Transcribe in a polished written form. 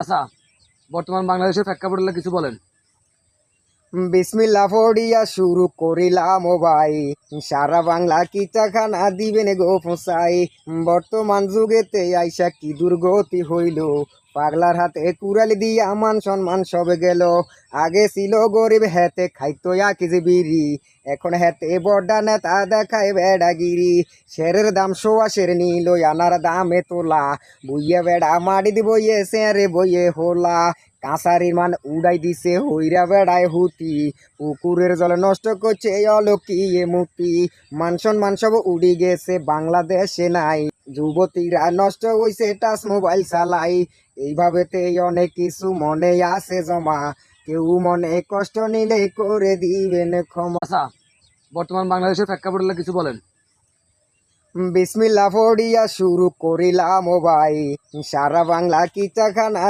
আচ্ছা, বর্তমান বাংলাদেশের প্রেক্ষাপটে কিছু বলেন। বিসমিল্লাহ পড়িয়া শুরু করিলাম ও ভাই, সারা বাংলা কিতাখানা দিবেন গো ফসাই। বর্তমান যুগেতে আইসা কি দুর্গতি হইল, পাগলার হাতে কুড়ালি দিয়া মান সম্মান সব গেল। আগে ছিল গরিব হেতে খাইতো এক কেজি বিড়ি, এখন হেতে বড়া নেতা দেখায় বেড়াগিরি। শেরের দাম সোয়া শের নিল আনার দামে তোলা, বইয়ে বেড়া মাটি দি বইয়ে সেরে বইয়ে হোলা। কাঁসারির মান উড়াই দিছে হইরা বেড়ায় হুতি, পুকুরের জল নষ্ট করছে অলকিয়ে মুতি। মান সম্মান সব উড়ি গেছে বাংলাদেশে নাই, যুবতীরা নষ্ট হইছে টাচ মোবাইল চালাই। এইভাবেতে অনেক কিছু মনে আছে জমা, কেউ মনে কষ্ট নিলে করে দিবেন ক্ষমা। আচ্ছা, বর্তমান বাংলাদেশের প্রেক্ষাপটে কিছু বলেন। বিসমিল্লাহ পড়িয়া শুরু করিলাম ও ভাই, সারা বাংলা কিতাখানা